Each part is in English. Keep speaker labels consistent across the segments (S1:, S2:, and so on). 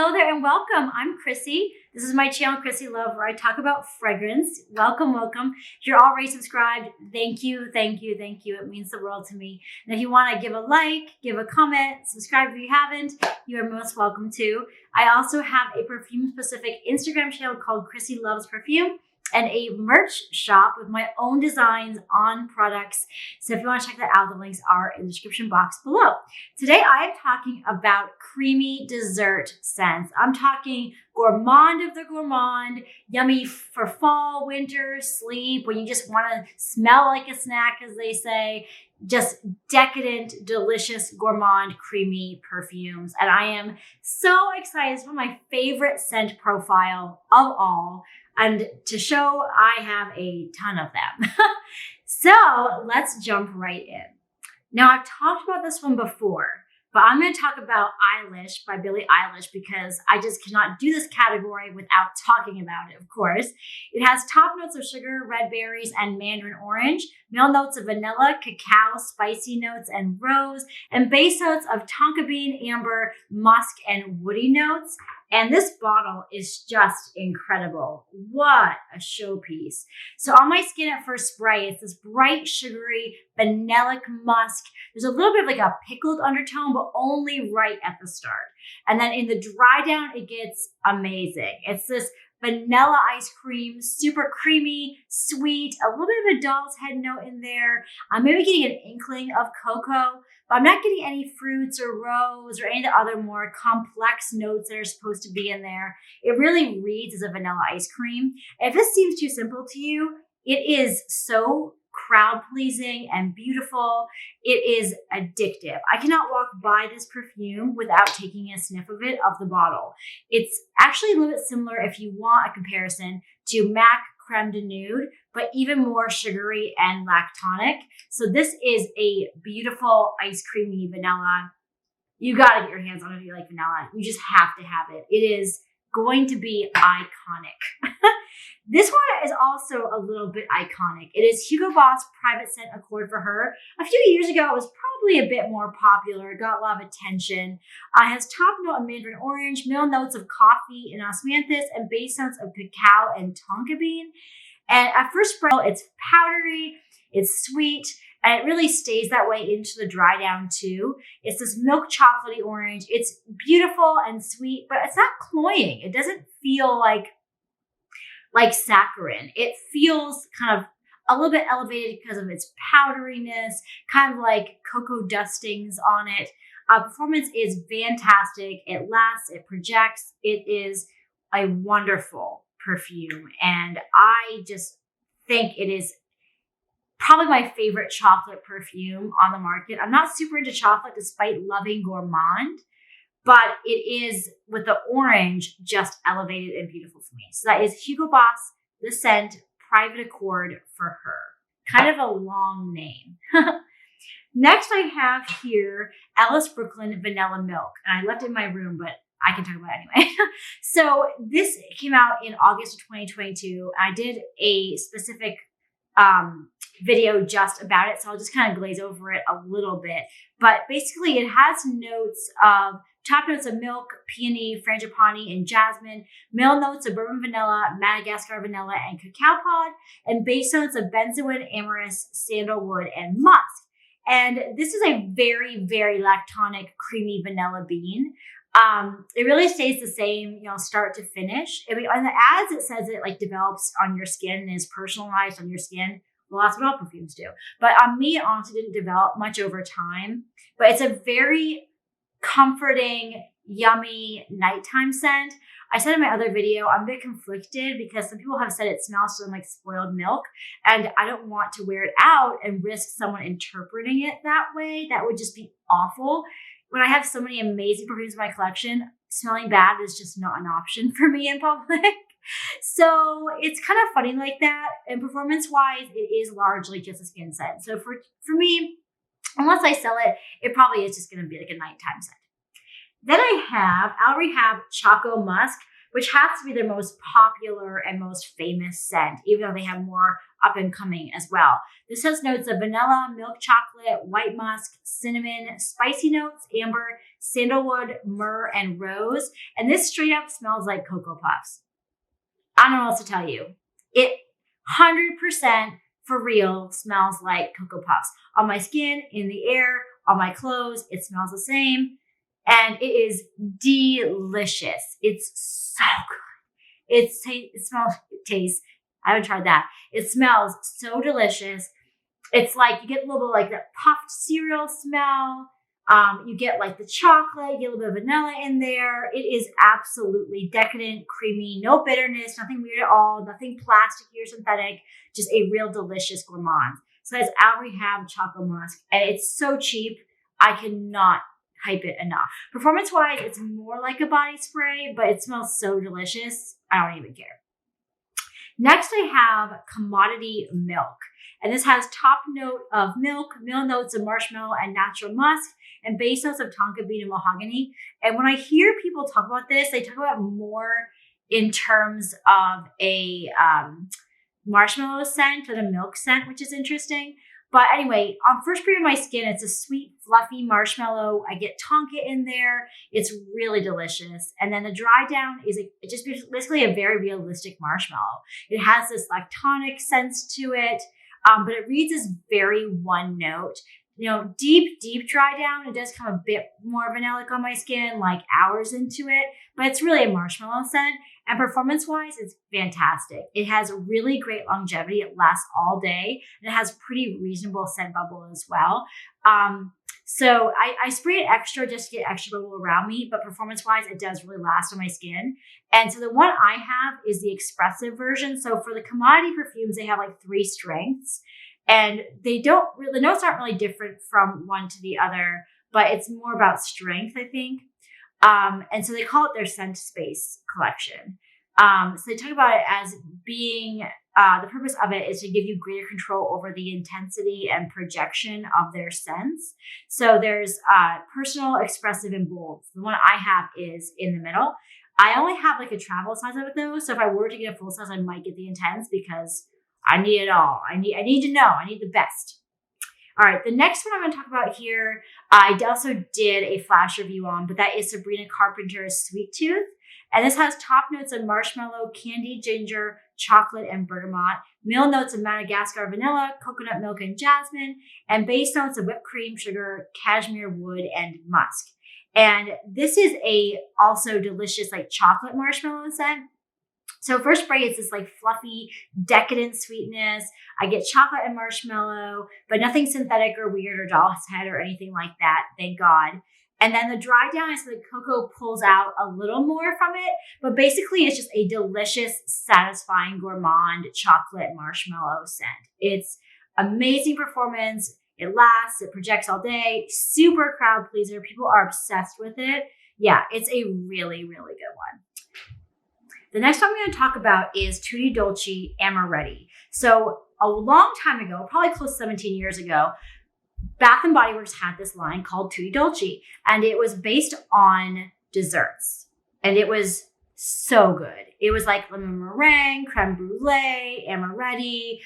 S1: Hello there and welcome. I'm Chrissy. This is my channel, Chrissy Love, where I talk about fragrance. Welcome, welcome. If you're already subscribed, thank you, thank you, thank you. It means the world to me. And if you want to give a like, give a comment, subscribe if you haven't, you are most welcome to. I also have a perfume-specific Instagram channel called Chrissy Loves Perfume and a merch shop with my own designs on products. So if you want to check that out, the links are in the description box below. Today, I am talking about creamy dessert scents. I'm talking gourmand of the gourmand, yummy for fall, winter, sleep, when you just want to smell like a snack, as they say. Just decadent, delicious, gourmand, creamy perfumes. And I am so excited. It's one of my favorite scent profile of all. And to show, I have a ton of them. So let's jump right in. Now, I've talked about this one before, but I'm going to talk about Eilish by Billie Eilish because I just cannot do this category without talking about it, of course. It has top notes of sugar, red berries, and mandarin orange, middle notes of vanilla, cacao, spicy notes, and rose, and base notes of tonka bean, amber, musk, and woody notes. And this bottle is just incredible. What a showpiece. So on my skin at first spray, it's this bright, sugary, vanillic musk. There's a little bit of like a pickled undertone, but only right at the start. And then in the dry down, it gets amazing. It's this vanilla ice cream, super creamy, sweet, a little bit of a doll's head note in there. I'm maybe getting an inkling of cocoa, but I'm not getting any fruits or rose or any of the other more complex notes that are supposed to be in there. It really reads as a vanilla ice cream. If this seems too simple to you, it is so crowd pleasing and beautiful. It is addictive. I cannot walk by this perfume without taking a sniff of it, of the bottle. It's actually a little bit similar, if you want a comparison, to MAC Creme de Nude, but even more sugary and lactonic. So this is a beautiful ice creamy vanilla. You got to get your hands on it if you like vanilla. You just have to have it. It is going to be iconic. This one is also a little bit iconic. It is Hugo Boss Private Scent Accord for Her. A few years ago, it was probably a bit more popular. It got a lot of attention. It has top note of mandarin orange, middle notes of coffee and osmanthus, and base notes of cacao and tonka bean. And at first spray, it's powdery, it's sweet, and it really stays that way into the dry down too. It's this milk chocolatey orange. It's beautiful and sweet, but it's not cloying. It doesn't feel like saccharin. It feels kind of a little bit elevated because of its powderiness, kind of like cocoa dustings on it. Performance is fantastic. It lasts, it projects. It is a wonderful perfume. And I just think it is probably my favorite chocolate perfume on the market. I'm not super into chocolate despite loving gourmand, but it is, with the orange, just elevated and beautiful for me. So that is Hugo Boss, the scent, Private Accord for Her. Kind of a long name. Next I have here Ellis Brooklyn Vanilla Milk. And I left it in my room, but I can talk about it anyway. So this came out in August of 2022. I did a specific video just about it, so I'll just kind of glaze over it a little bit. But basically, it has notes of top notes of milk, peony, frangipani, and jasmine, middle notes of bourbon vanilla, Madagascar vanilla, and cacao pod, and base notes of benzoin, amyris, sandalwood, and musk. And this is a very, very lactonic, creamy vanilla bean. It really stays the same, start to finish. I mean, on the ads, it says it like develops on your skin and is personalized on your skin. Well, that's what all perfumes do. But on me, it honestly didn't develop much over time. But it's a very comforting, yummy nighttime scent. I said in my other video, I'm a bit conflicted because some people have said it smells like spoiled milk. And I don't want to wear it out and risk someone interpreting it that way. That would just be awful. When I have so many amazing perfumes in my collection, smelling bad is just not an option for me in public. So it's kind of funny like that. And performance-wise, it is largely just a skin scent. So for me, unless I sell it, it probably is just going to be like a nighttime scent. Then I have Ah-Rehab Choco Musk. which has to be their most popular and most famous scent, even though they have more up and coming as well. This has notes of vanilla, milk chocolate, white musk, cinnamon, spicy notes, amber, sandalwood, myrrh, and rose. And this straight up smells like Cocoa Puffs. I don't know what else to tell you. It 100% for real smells like Cocoa Puffs. On my skin, in the air, on my clothes, it smells the same. And it is delicious. It's so good. I haven't tried that. It smells so delicious. It's like you get a little bit like that puffed cereal smell. You get like the chocolate, you get a little bit of vanilla in there. It is absolutely decadent, creamy, no bitterness, nothing weird at all, nothing plasticky or synthetic, just a real delicious gourmand. So it's Ah-Rehab Choco Musk, and it's so cheap. I cannot hype it enough. Performance-wise, it's more like a body spray, but it smells so delicious. I don't even care. Next, I have Commodity Milk. And this has top note of milk, middle notes of marshmallow and natural musk, and base notes of tonka bean and mahogany. And when I hear people talk about this, they talk about more in terms of a marshmallow scent than a milk scent, which is interesting. But anyway, on first spray on my skin, it's a sweet, fluffy marshmallow. I get tonka in there. It's really delicious. And then the dry down is just basically a very realistic marshmallow. It has this lactonic sense to it, but it reads as very one note. You know, deep dry down. It does come a bit more vanillic on my skin, like hours into it, but it's really a marshmallow scent. And performance-wise, it's fantastic. It has really great longevity. It lasts all day, and it has pretty reasonable scent bubble as well. So I spray it extra just to get extra bubble around me, but performance-wise, it does really last on my skin. And so the one I have is the Expressive version. So for the commodity perfumes, they have like 3 strengths. And the notes aren't really different from one to the other, but it's more about strength, I think. And so they call it their scent space collection. So they talk about it as being, the purpose of it is to give you greater control over the intensity and projection of their scents. So there's personal, expressive, and bold. The one I have is in the middle. I only have like a travel size of it though. So if I were to get a full size, I might get the intense because I need it all. I need to know. I need the best. All right, the next one I'm going to talk about here, I also did a flash review on, but that is Sabrina Carpenter's Sweet Tooth. And this has top notes of marshmallow, candy, ginger, chocolate, and bergamot, middle notes of Madagascar vanilla, coconut milk, and jasmine, and base notes of whipped cream, sugar, cashmere wood, and musk. And this is a also delicious like chocolate marshmallow scent. So first spray is this like fluffy, decadent sweetness. I get chocolate and marshmallow, but nothing synthetic or weird or doll's head or anything like that, thank God. And then the dry down is so the cocoa pulls out a little more from it, but basically it's just a delicious, satisfying gourmand chocolate marshmallow scent. It's amazing performance. It lasts, it projects all day, super crowd pleaser. People are obsessed with it. Yeah, it's a really, really good one. The next one I'm going to talk about is Tutti Dolci Amaretti. So a long time ago, probably close to 17 years ago, Bath & Body Works had this line called Tutti Dolci, and it was based on desserts. And it was so good. It was like lemon meringue, creme brulee, Amaretti.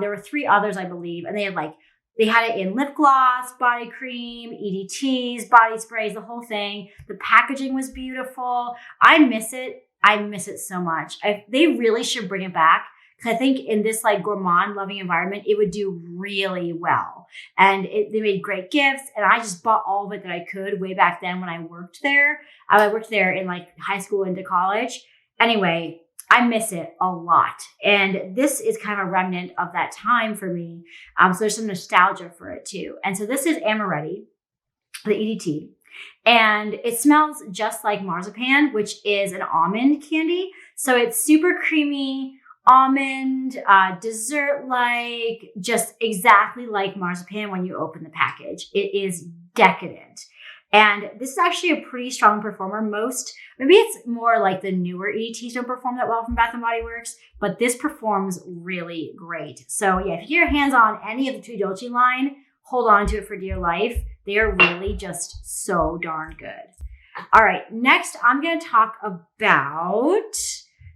S1: There were 3 others, I believe, and they had it in lip gloss, body cream, EDTs, body sprays, the whole thing. The packaging was beautiful. I miss it. I miss it so much. They really should bring it back because I think in this like gourmand loving environment, it would do really well. And they made great gifts, and I just bought all of it that I could way back then when I worked there. I worked there in like high school into college. Anyway, I miss it a lot. And this is kind of a remnant of that time for me. So there's some nostalgia for it too. And so this is Amaretti, the EDT. And it smells just like marzipan, which is an almond candy. So it's super creamy, almond, dessert-like, just exactly like marzipan when you open the package. It is decadent. And this is actually a pretty strong performer. Maybe it's more like the newer EDTs don't perform that well from Bath & Body Works, but this performs really great. So yeah, if you get your hands on any of the Tutti Dolci line, hold on to it for dear life. They are really just so darn good. All right, next I'm going to talk about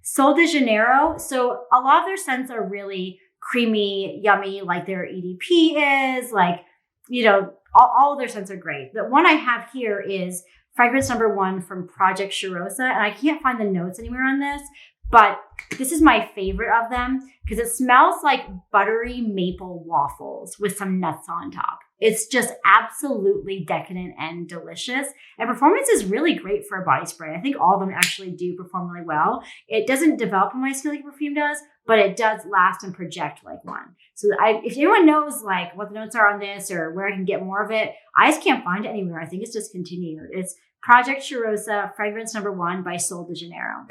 S1: Sol de Janeiro. So a lot of their scents are really creamy, yummy, like their EDP is, like, you know, all of their scents are great. The one I have here is fragrance number 1 from Project Cheirosa, and I can't find the notes anywhere on this, but this is my favorite of them because it smells like buttery maple waffles with some nuts on top. It's just absolutely decadent and delicious. And Performance is really great for a body spray. I think all of them actually do perform really well. It doesn't develop on my skin like perfume does, but it does last and project like one. So if anyone knows like what the notes are on this or where I can get more of it, I just can't find it anywhere. I think it's discontinued. It's Project Cheirosa, fragrance number 1 by Sol de Janeiro.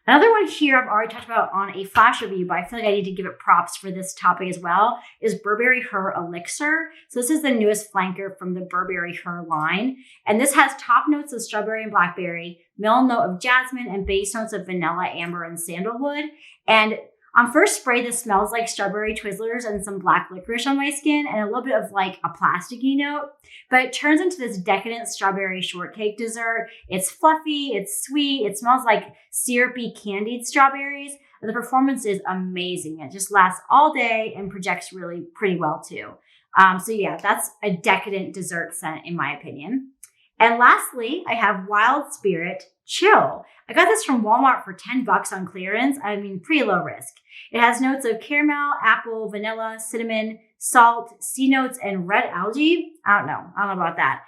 S1: Another one here I've already talked about on a flash review, but I feel like I need to give it props for this topic as well, is Burberry Her Elixir. So this is the newest flanker from the Burberry Her line. And this has top notes of strawberry and blackberry, middle note of jasmine, and base notes of vanilla, amber, and sandalwood. And on first spray, this smells like strawberry Twizzlers and some black licorice on my skin and a little bit of like a plasticky note, but it turns into this decadent strawberry shortcake dessert. It's fluffy, it's sweet, it smells like syrupy candied strawberries, and the performance is amazing. It just lasts all day and projects really pretty well too. So yeah, that's a decadent dessert scent in my opinion. And lastly, I have Wild Spirit Chill. I got this from Walmart for $10 on clearance. I mean, pretty low risk. It has notes of caramel, apple, vanilla, cinnamon, salt, sea notes, and red algae. I don't know about that.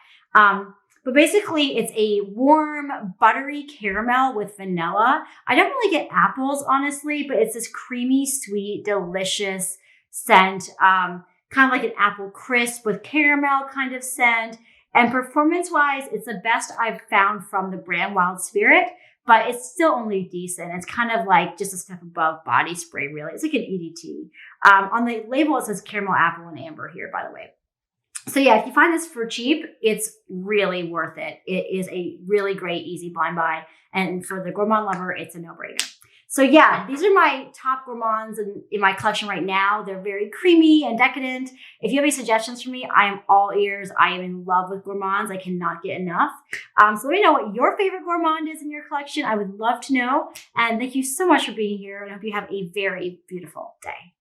S1: But basically, it's a warm, buttery caramel with vanilla. I don't really get apples, honestly, but it's this creamy, sweet, delicious scent. Kind of like an apple crisp with caramel kind of scent. And performance-wise, it's the best I've found from the brand Wild Spirit, but it's still only decent. It's kind of like just a step above body spray, really. It's like an EDT. On the label, it says caramel, apple, and amber here, by the way. So yeah, if you find this for cheap, it's really worth it. It is a really great, easy blind buy. And for the Gourmand lover, it's a no-brainer. So yeah, these are my top gourmands in my collection right now. They're very creamy and decadent. If you have any suggestions for me, I am all ears. I am in love with gourmands. I cannot get enough. So let me know what your favorite gourmand is in your collection. I would love to know. And thank you so much for being here. And I hope you have a very beautiful day.